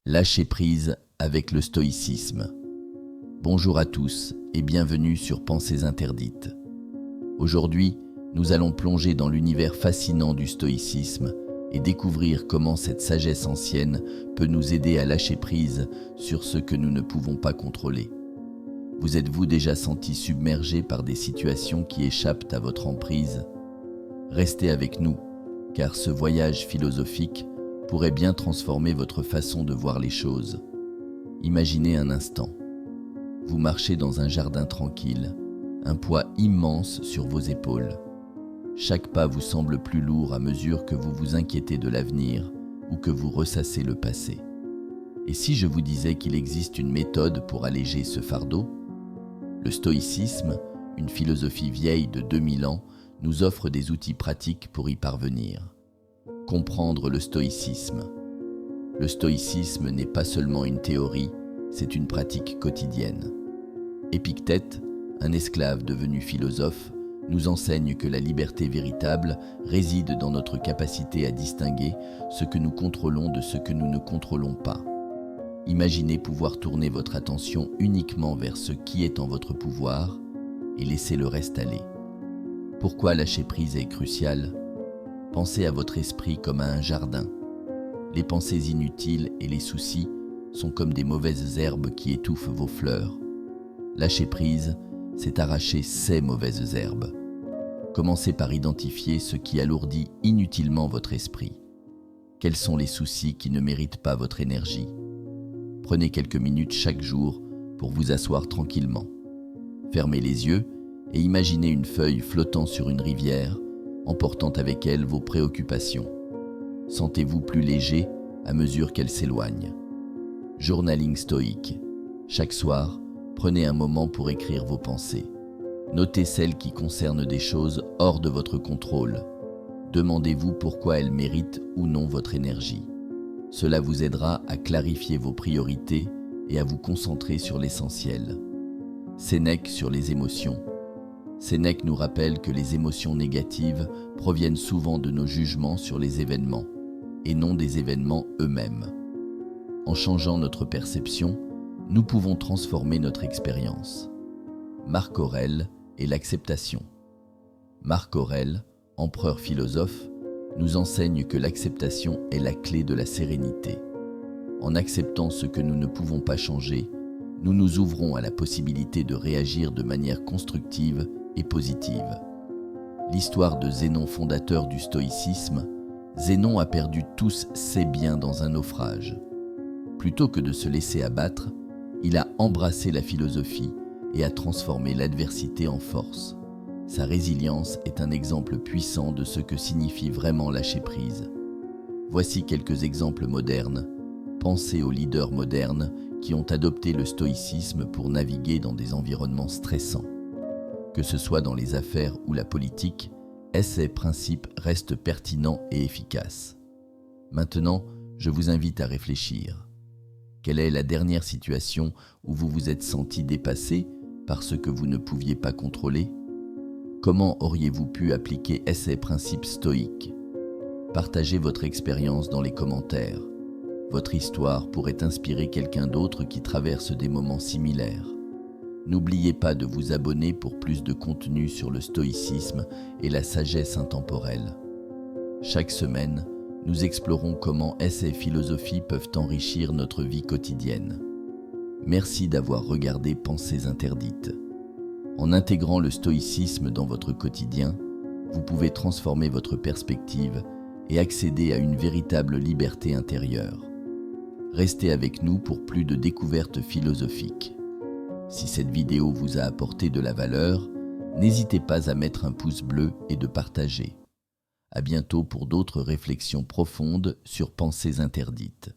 Lâcher prise avec le stoïcisme. Bonjour à tous et bienvenue sur Pensées interdites. Aujourd'hui, nous allons plonger dans l'univers fascinant du stoïcisme et découvrir comment cette sagesse ancienne peut nous aider à lâcher prise sur ce que nous ne pouvons pas contrôler. Vous êtes-vous déjà senti submergé par des situations qui échappent à votre emprise? Restez avec nous, car ce voyage philosophique pourrait bien transformer votre façon de voir les choses. Imaginez un instant. Vous marchez dans un jardin tranquille, un poids immense sur vos épaules. Chaque pas vous semble plus lourd à mesure que vous vous inquiétez de l'avenir ou que vous ressassez le passé. Et si je vous disais qu'il existe une méthode pour alléger ce fardeau? Le stoïcisme, une philosophie vieille de 2000 ans, nous offre des outils pratiques pour y parvenir. Comprendre le stoïcisme. Le stoïcisme n'est pas seulement une théorie, c'est une pratique quotidienne. Épictète, un esclave devenu philosophe, nous enseigne que la liberté véritable réside dans notre capacité à distinguer ce que nous contrôlons de ce que nous ne contrôlons pas. Imaginez pouvoir tourner votre attention uniquement vers ce qui est en votre pouvoir et laisser le reste aller. Pourquoi lâcher prise est crucial? Pensez à votre esprit comme à un jardin. Les pensées inutiles et les soucis sont comme des mauvaises herbes qui étouffent vos fleurs. Lâcher prise, c'est arracher ces mauvaises herbes. Commencez par identifier ce qui alourdit inutilement votre esprit. Quels sont les soucis qui ne méritent pas votre énergie? Prenez quelques minutes chaque jour pour vous asseoir tranquillement. Fermez les yeux et imaginez une feuille flottant sur une rivière, emportant avec elle vos préoccupations. Sentez-vous plus léger à mesure qu'elle s'éloigne. Journaling stoïque. Chaque soir, prenez un moment pour écrire vos pensées. Notez celles qui concernent des choses hors de votre contrôle. Demandez-vous pourquoi elles méritent ou non votre énergie. Cela vous aidera à clarifier vos priorités et à vous concentrer sur l'essentiel. Sénèque sur les émotions. Sénèque nous rappelle que les émotions négatives proviennent souvent de nos jugements sur les événements, et non des événements eux-mêmes. En changeant notre perception, nous pouvons transformer notre expérience. Marc Aurèle et l'acceptation. Marc Aurèle, empereur philosophe, nous enseigne que l'acceptation est la clé de la sérénité. En acceptant ce que nous ne pouvons pas changer, nous nous ouvrons à la possibilité de réagir de manière constructive et positive. L'histoire de Zénon, fondateur du stoïcisme. Zénon a perdu tous ses biens dans un naufrage. Plutôt que de se laisser abattre, il a embrassé la philosophie et a transformé l'adversité en force. Sa résilience est un exemple puissant de ce que signifie vraiment lâcher prise. Voici quelques exemples modernes. Pensez aux leaders modernes qui ont adopté le stoïcisme pour naviguer dans des environnements stressants. Que ce soit dans les affaires ou la politique, ces principes restent pertinents et efficaces. Maintenant, je vous invite à réfléchir. Quelle est la dernière situation où vous vous êtes senti dépassé par ce que vous ne pouviez pas contrôler? Comment auriez-vous pu appliquer ces principes stoïques? Partagez votre expérience dans les commentaires. Votre histoire pourrait inspirer quelqu'un d'autre qui traverse des moments similaires. N'oubliez pas de vous abonner pour plus de contenu sur le stoïcisme et la sagesse intemporelle. Chaque semaine, nous explorons comment ces philosophies peuvent enrichir notre vie quotidienne. Merci d'avoir regardé Pensées interdites. En intégrant le stoïcisme dans votre quotidien, vous pouvez transformer votre perspective et accéder à une véritable liberté intérieure. Restez avec nous pour plus de découvertes philosophiques. Si cette vidéo vous a apporté de la valeur, n'hésitez pas à mettre un pouce bleu et de partager. À bientôt pour d'autres réflexions profondes sur Pensées interdites.